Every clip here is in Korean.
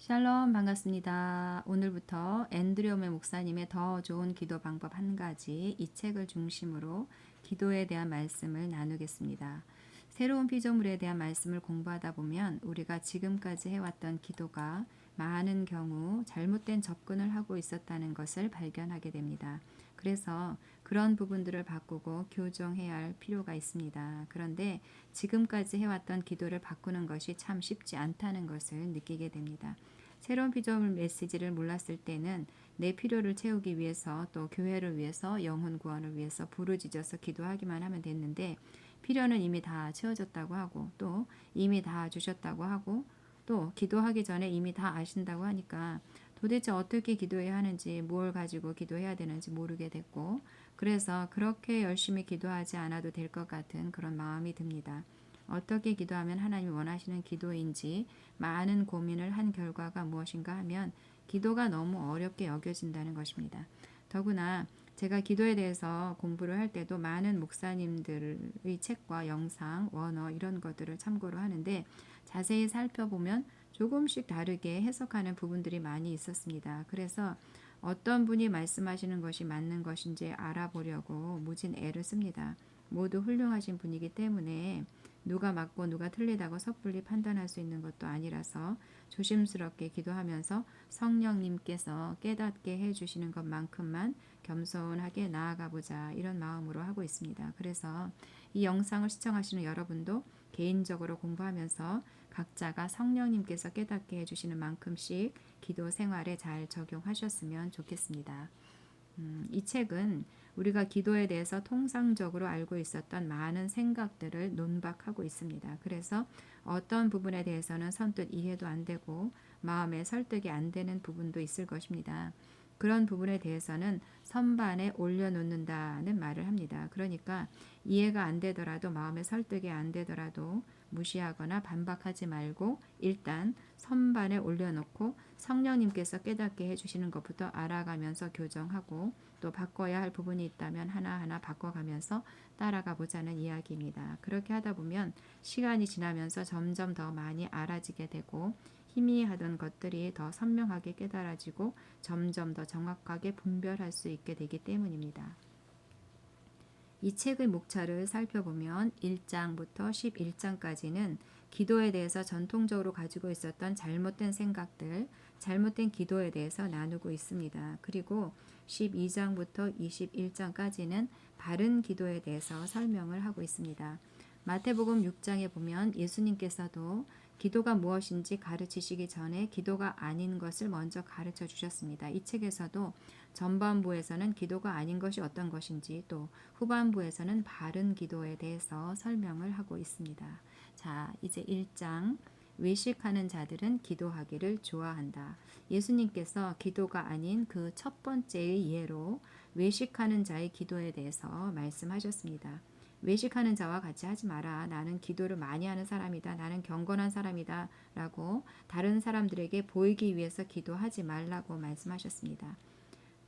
샬롬 반갑습니다. 오늘부터 앤드류메 목사님의 더 좋은 기도 방법 한 가지 이 책을 중심으로 기도에 대한 말씀을 나누겠습니다. 새로운 피조물에 대한 말씀을 공부하다 보면 우리가 지금까지 해왔던 기도가 많은 경우 잘못된 접근을 하고 있었다는 것을 발견하게 됩니다. 그래서 그런 부분들을 바꾸고 교정해야 할 필요가 있습니다. 그런데 지금까지 해왔던 기도를 바꾸는 것이 참 쉽지 않다는 것을 느끼게 됩니다. 새로운 피조물 메시지를 몰랐을 때는 내 필요를 채우기 위해서 또 교회를 위해서 영혼 구원을 위해서 부르짖어서 기도하기만 하면 됐는데 필요는 이미 다 채워졌다고 하고 또 이미 다 주셨다고 하고 또 기도하기 전에 이미 다 아신다고 하니까 도대체 어떻게 기도해야 하는지 뭘 가지고 기도해야 되는지 모르게 됐고 그래서 그렇게 열심히 기도하지 않아도 될 것 같은 그런 마음이 듭니다. 어떻게 기도하면 하나님이 원하시는 기도인지 많은 고민을 한 결과가 무엇인가 하면 기도가 너무 어렵게 여겨진다는 것입니다. 더구나 제가 기도에 대해서 공부를 할 때도 많은 목사님들의 책과 영상, 원어 이런 것들을 참고로 하는데 자세히 살펴보면 조금씩 다르게 해석하는 부분들이 많이 있었습니다. 그래서 어떤 분이 말씀하시는 것이 맞는 것인지 알아보려고 무진 애를 씁니다. 모두 훌륭하신 분이기 때문에 누가 맞고 누가 틀리다고 섣불리 판단할 수 있는 것도 아니라서 조심스럽게 기도하면서 성령님께서 깨닫게 해주시는 것만큼만 겸손하게 나아가 보자 이런 마음으로 하고 있습니다. 그래서 이 영상을 시청하시는 여러분도 개인적으로 공부하면서 각자가 성령님께서 깨닫게 해주시는 만큼씩 기도 생활에 잘 적용하셨으면 좋겠습니다. 이 책은 우리가 기도에 대해서 통상적으로 알고 있었던 많은 생각들을 논박하고 있습니다. 그래서 어떤 부분에 대해서는 선뜻 이해도 안 되고 마음에 설득이 안 되는 부분도 있을 것입니다. 그런 부분에 대해서는 선반에 올려놓는다는 말을 합니다. 그러니까 이해가 안 되더라도 마음에 설득이 안 되더라도 무시하거나 반박하지 말고 일단 선반에 올려놓고 성령님께서 깨닫게 해주시는 것부터 알아가면서 교정하고 또 바꿔야 할 부분이 있다면 하나하나 바꿔가면서 따라가 보자는 이야기입니다. 그렇게 하다 보면 시간이 지나면서 점점 더 많이 알아지게 되고 희미하던 것들이 더 선명하게 깨달아지고 점점 더 정확하게 분별할 수 있게 되기 때문입니다. 이 책의 목차를 살펴보면 1장부터 11장까지는 기도에 대해서 전통적으로 가지고 있었던 잘못된 생각들, 잘못된 기도에 대해서 나누고 있습니다. 그리고 12장부터 21장까지는 바른 기도에 대해서 설명을 하고 있습니다. 마태복음 6장에 보면 예수님께서도 기도가 무엇인지 가르치시기 전에 기도가 아닌 것을 먼저 가르쳐 주셨습니다. 이 책에서도 전반부에서는 기도가 아닌 것이 어떤 것인지 또 후반부에서는 바른 기도에 대해서 설명을 하고 있습니다. 자, 이제 1장 외식하는 자들은 기도하기를 좋아한다. 예수님께서 기도가 아닌 그 첫 번째의 예로 외식하는 자의 기도에 대해서 말씀하셨습니다. 외식하는 자와 같이 하지 마라. 나는 기도를 많이 하는 사람이다. 나는 경건한 사람이다. 라고 다른 사람들에게 보이기 위해서 기도하지 말라고 말씀하셨습니다.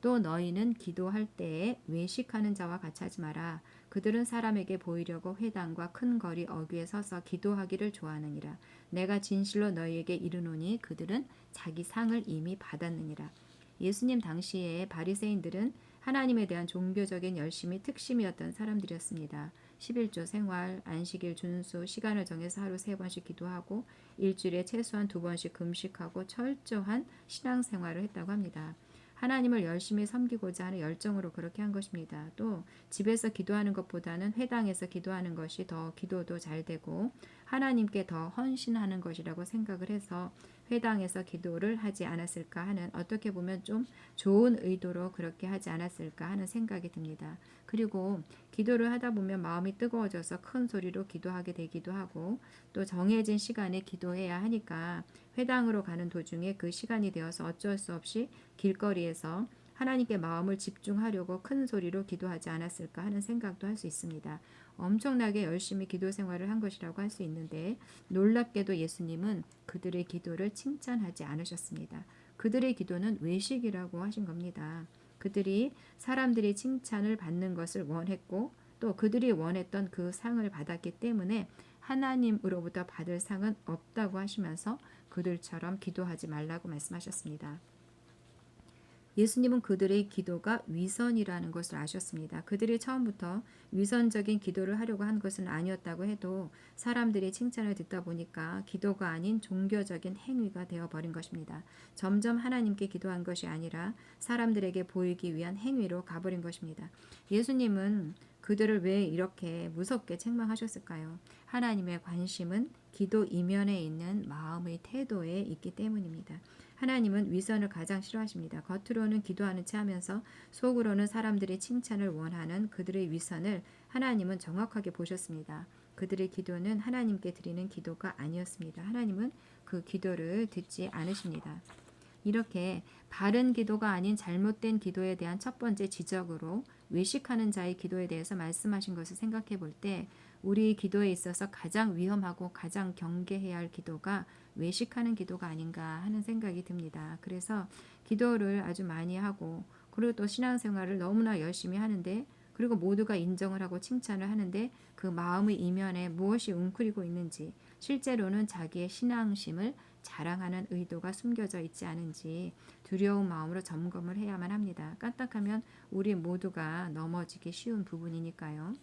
또 너희는 기도할 때에 외식하는 자와 같이 하지 마라. 그들은 사람에게 보이려고 회당과 큰 거리 어귀에 서서 기도하기를 좋아하느니라. 내가 진실로 너희에게 이르노니 그들은 자기 상을 이미 받았느니라. 예수님 당시에 바리새인들은 하나님에 대한 종교적인 열심이 특심이었던 사람들이었습니다. 11조 생활, 안식일 준수, 시간을 정해서 하루 3번씩 기도하고 일주일에 최소한 2번씩 금식하고 철저한 신앙생활을 했다고 합니다. 하나님을 열심히 섬기고자 하는 열정으로 그렇게 한 것입니다. 또 집에서 기도하는 것보다는 회당에서 기도하는 것이 더 기도도 잘 되고 하나님께 더 헌신하는 것이라고 생각을 해서 회당에서 기도를 하지 않았을까 하는 어떻게 보면 좀 좋은 의도로 그렇게 하지 않았을까 하는 생각이 듭니다. 그리고 기도를 하다 보면 마음이 뜨거워져서 큰 소리로 기도하게 되기도 하고 또 정해진 시간에 기도해야 하니까 회당으로 가는 도중에 그 시간이 되어서 어쩔 수 없이 길거리에서 하나님께 마음을 집중하려고 큰 소리로 기도하지 않았을까 하는 생각도 할 수 있습니다. 엄청나게 열심히 기도 생활을 한 것이라고 할 수 있는데 놀랍게도 예수님은 그들의 기도를 칭찬하지 않으셨습니다. 그들의 기도는 외식이라고 하신 겁니다. 그들이 사람들이 칭찬을 받는 것을 원했고 또 그들이 원했던 그 상을 받았기 때문에 하나님으로부터 받을 상은 없다고 하시면서 그들처럼 기도하지 말라고 말씀하셨습니다. 예수님은 그들의 기도가 위선이라는 것을 아셨습니다. 그들이 처음부터 위선적인 기도를 하려고 한 것은 아니었다고 해도 사람들이 칭찬을 듣다 보니까 기도가 아닌 종교적인 행위가 되어버린 것입니다. 점점 하나님께 기도한 것이 아니라 사람들에게 보이기 위한 행위로 가버린 것입니다. 예수님은 그들을 왜 이렇게 무섭게 책망하셨을까요? 하나님의 관심은 기도 이면에 있는 마음의 태도에 있기 때문입니다. 하나님은 위선을 가장 싫어하십니다. 겉으로는 기도하는 체 하면서 속으로는 사람들의 칭찬을 원하는 그들의 위선을 하나님은 정확하게 보셨습니다. 그들의 기도는 하나님께 드리는 기도가 아니었습니다. 하나님은 그 기도를 듣지 않으십니다. 이렇게 바른 기도가 아닌 잘못된 기도에 대한 첫 번째 지적으로 외식하는 자의 기도에 대해서 말씀하신 것을 생각해 볼 때 우리 기도에 있어서 가장 위험하고 가장 경계해야 할 기도가 외식하는 기도가 아닌가 하는 생각이 듭니다. 그래서 기도를 아주 많이 하고 그리고 또 신앙생활을 너무나 열심히 하는데 그리고 모두가 인정을 하고 칭찬을 하는데 그 마음의 이면에 무엇이 웅크리고 있는지 실제로는 자기의 신앙심을 자랑하는 의도가 숨겨져 있지 않은지 두려운 마음으로 점검을 해야만 합니다. 까딱하면 우리 모두가 넘어지기 쉬운 부분이니까요.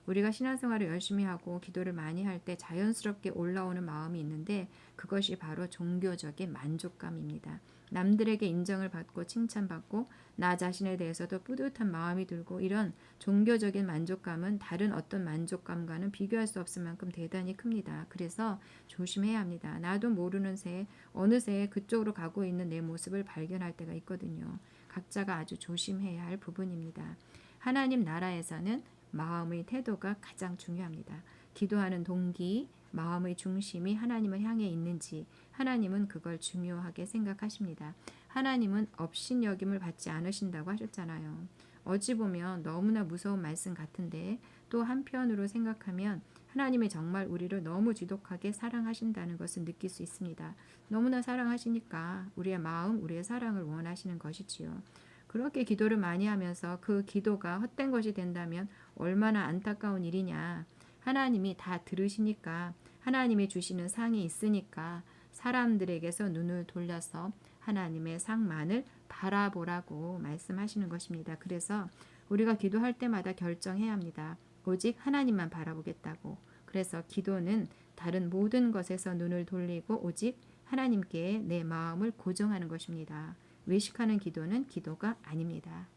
우리가 신앙생활을 열심히 하고 기도를 많이 할 때 자연스럽게 올라오는 마음이 있는데 그것이 바로 종교적인 만족감입니다. 남들에게 인정을 받고 칭찬받고 나 자신에 대해서도 뿌듯한 마음이 들고 이런 종교적인 만족감은 다른 어떤 만족감과는 비교할 수 없을 만큼 대단히 큽니다. 그래서 조심해야 합니다. 나도 모르는 새에 어느새 그쪽으로 가고 있는 내 모습을 발견할 때가 있거든요. 각자가 아주 조심해야 할 부분입니다. 하나님 나라에서는 마음의 태도가 가장 중요합니다. 기도하는 동기, 마음의 중심이 하나님을 향해 있는지 하나님은 그걸 중요하게 생각하십니다. 하나님은 업신여김을 받지 않으신다고 하셨잖아요. 어찌 보면 너무나 무서운 말씀 같은데 또 한편으로 생각하면 하나님이 정말 우리를 너무 지독하게 사랑하신다는 것을 느낄 수 있습니다. 너무나 사랑하시니까 우리의 마음, 우리의 사랑을 원하시는 것이지요. 그렇게 기도를 많이 하면서 그 기도가 헛된 것이 된다면 얼마나 안타까운 일이냐. 하나님이 다 들으시니까 하나님이 주시는 상이 있으니까 사람들에게서 눈을 돌려서 하나님의 상만을 바라보라고 말씀하시는 것입니다. 그래서 우리가 기도할 때마다 결정해야 합니다. 오직 하나님만 바라보겠다고. 그래서 기도는 다른 모든 것에서 눈을 돌리고 오직 하나님께 내 마음을 고정하는 것입니다. 외식하는 기도는 기도가 아닙니다.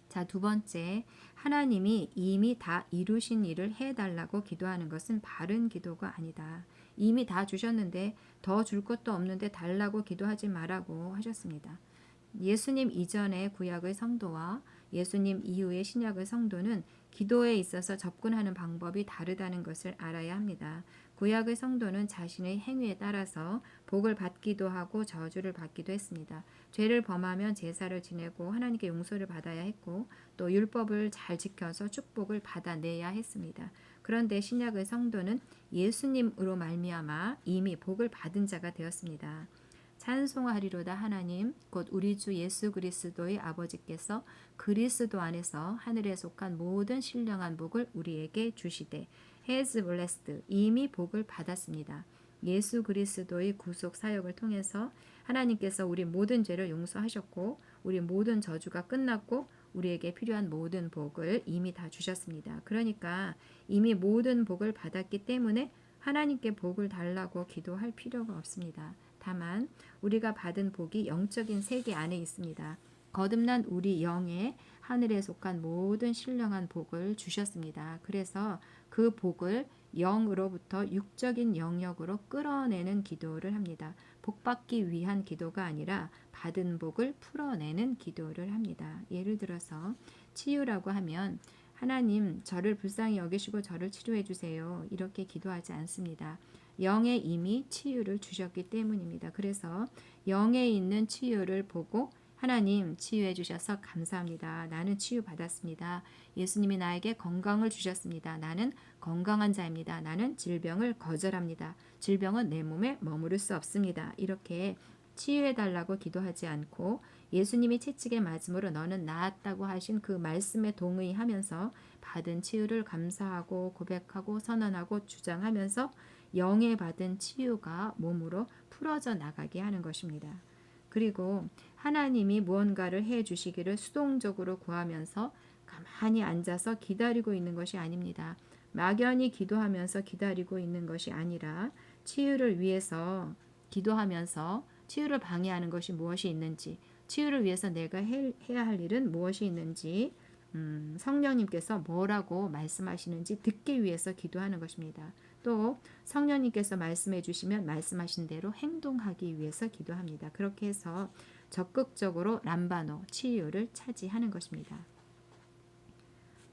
자, 두 번째, 하나님이 이미 다 이루신 일을 해달라고 기도하는 것은 바른 기도가 아니다. 이미 다 주셨는데 더 줄 것도 없는데 달라고 기도하지 말라고 하셨습니다. 예수님 이전의 구약의 성도와 예수님 이후의 신약의 성도는 기도에 있어서 접근하는 방법이 다르다는 것을 알아야 합니다. 구약의 성도는 자신의 행위에 따라서 복을 받기도 하고 저주를 받기도 했습니다. 죄를 범하면 제사를 지내고 하나님께 용서를 받아야 했고 또 율법을 잘 지켜서 축복을 받아내야 했습니다. 그런데 신약의 성도는 예수님으로 말미암아 이미 복을 받은 자가 되었습니다. 찬송하리로다 하나님 곧 우리 주 예수 그리스도의 아버지께서 그리스도 안에서 하늘에 속한 모든 신령한 복을 우리에게 주시되 has blessed 이미 복을 받았습니다. 예수 그리스도의 구속 사역을 통해서 하나님께서 우리 모든 죄를 용서하셨고 우리 모든 저주가 끝났고 우리에게 필요한 모든 복을 이미 다 주셨습니다. 그러니까 이미 모든 복을 받았기 때문에 하나님께 복을 달라고 기도할 필요가 없습니다. 다만 우리가 받은 복이 영적인 세계 안에 있습니다. 거듭난 우리 영에 하늘에 속한 모든 신령한 복을 주셨습니다. 그래서 그 복을 영으로부터 육적인 영역으로 끌어내는 기도를 합니다. 복받기 위한 기도가 아니라 받은 복을 풀어내는 기도를 합니다. 예를 들어서 치유라고 하면 하나님 저를 불쌍히 여기시고 저를 치료해 주세요. 이렇게 기도하지 않습니다. 영에 이미 치유를 주셨기 때문입니다. 그래서 영에 있는 치유를 보고 하나님 치유해 주셔서 감사합니다. 나는 치유받았습니다. 예수님이 나에게 건강을 주셨습니다. 나는 건강한 자입니다. 나는 질병을 거절합니다. 질병은 내 몸에 머무를 수 없습니다. 이렇게 치유해 달라고 기도하지 않고 예수님이 채찍에 맞음으로 너는 나았다고 하신 그 말씀에 동의하면서 받은 치유를 감사하고 고백하고 선언하고 주장하면서 영에 받은 치유가 몸으로 풀어져 나가게 하는 것입니다. 그리고 하나님이 무언가를 해 주시기를 수동적으로 구하면서 가만히 앉아서 기다리고 있는 것이 아닙니다. 막연히 기도하면서 기다리고 있는 것이 아니라 치유를 위해서 기도하면서 치유를 방해하는 것이 무엇이 있는지, 치유를 위해서 내가 해야 할 일은 무엇이 있는지, 성령님께서 뭐라고 말씀하시는지 듣기 위해서 기도하는 것입니다. 또 성령님께서 말씀해 주시면 말씀하신 대로 행동하기 위해서 기도합니다. 그렇게 해서 적극적으로 람바노, 치유를 차지하는 것입니다.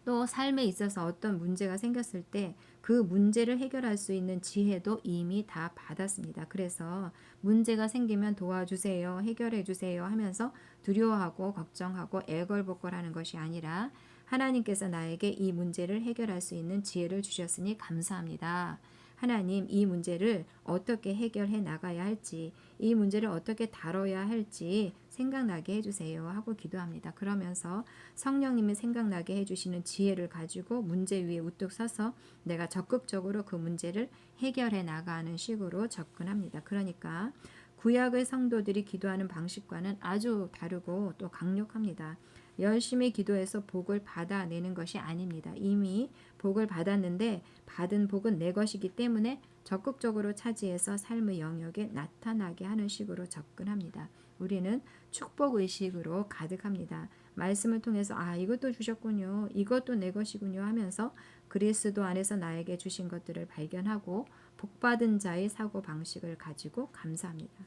또 삶에 있어서 어떤 문제가 생겼을 때 그 문제를 해결할 수 있는 지혜도 이미 다 받았습니다. 그래서 문제가 생기면 도와주세요, 해결해 주세요 하면서 두려워하고 걱정하고 애걸복걸하는 것이 아니라 하나님께서 나에게 이 문제를 해결할 수 있는 지혜를 주셨으니 감사합니다. 하나님, 이 문제를 어떻게 해결해 나가야 할지, 이 문제를 어떻게 다뤄야 할지 생각나게 해주세요 하고 기도합니다. 그러면서 성령님이 생각나게 해주시는 지혜를 가지고 문제 위에 우뚝 서서 내가 적극적으로 그 문제를 해결해 나가는 식으로 접근합니다. 그러니까 구약의 성도들이 기도하는 방식과는 아주 다르고 또 강력합니다. 열심히 기도해서 복을 받아내는 것이 아닙니다. 이미 복을 받았는데 받은 복은 내 것이기 때문에 적극적으로 차지해서 삶의 영역에 나타나게 하는 식으로 접근합니다. 우리는 축복의식으로 가득합니다. 말씀을 통해서 이것도 주셨군요. 이것도 내 것이군요 하면서 그리스도 안에서 나에게 주신 것들을 발견하고 복받은 자의 사고방식을 가지고 감사합니다.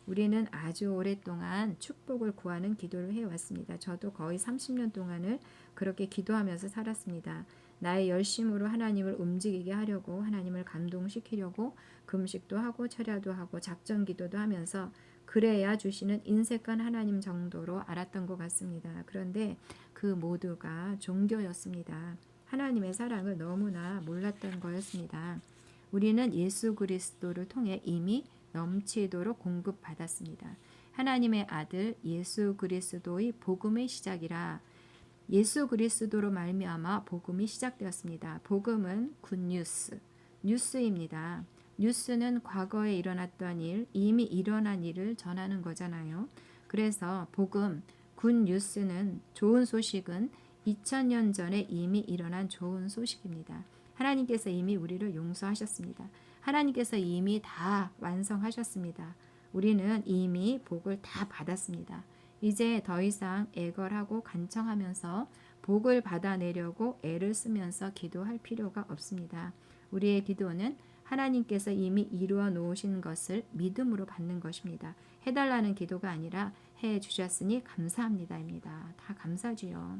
우리는 아주 오랫동안 축복을 구하는 기도를 해왔습니다. 저도 거의 30년 동안을 그렇게 기도하면서 살았습니다. 나의 열심으로 하나님을 움직이게 하려고, 하나님을 감동시키려고 금식도 하고 철야도 하고 작전 기도도 하면서 그래야 주시는 인색한 하나님 정도로 알았던 것 같습니다. 그런데 그 모두가 종교였습니다. 하나님의 사랑을 너무나 몰랐던 거였습니다. 우리는 예수 그리스도를 통해 이미 넘치도록 공급받았습니다. 하나님의 아들 예수 그리스도의 복음의 시작이라. 예수 그리스도로 말미암아 복음이 시작되었습니다. 복음은 굿뉴스, 뉴스입니다. 뉴스는 과거에 일어났던 일, 이미 일어난 일을 전하는 거잖아요. 그래서 복음, 굿뉴스는 좋은 소식은 2000년 전에 이미 일어난 좋은 소식입니다. 하나님께서 이미 우리를 용서하셨습니다. 하나님께서 이미 다 완성하셨습니다. 우리는 이미 복을 다 받았습니다. 이제 더 이상 애걸하고 간청하면서 복을 받아내려고 애를 쓰면서 기도할 필요가 없습니다. 우리의 기도는 하나님께서 이미 이루어 놓으신 것을 믿음으로 받는 것입니다. 해달라는 기도가 아니라 해주셨으니 감사합니다입니다. 다 감사지요.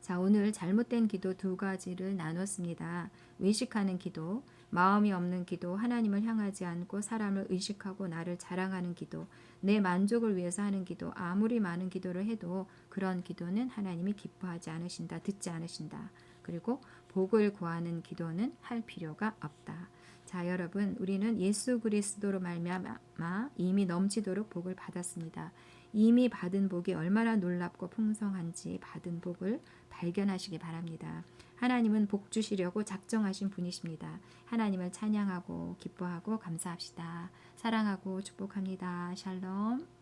자, 오늘 잘못된 기도 두 가지를 나눴습니다. 의식하는 기도, 마음이 없는 기도, 하나님을 향하지 않고 사람을 의식하고 나를 자랑하는 기도, 내 만족을 위해서 하는 기도, 아무리 많은 기도를 해도 그런 기도는 하나님이 기뻐하지 않으신다, 듣지 않으신다. 그리고 복을 구하는 기도는 할 필요가 없다. 자, 여러분, 우리는 예수 그리스도로 말미암아 이미 넘치도록 복을 받았습니다. 이미 받은 복이 얼마나 놀랍고 풍성한지 받은 복을 발견하시기 바랍니다. 하나님은 복 주시려고 작정하신 분이십니다. 하나님을 찬양하고 기뻐하고 감사합시다. 사랑하고 축복합니다. 샬롬.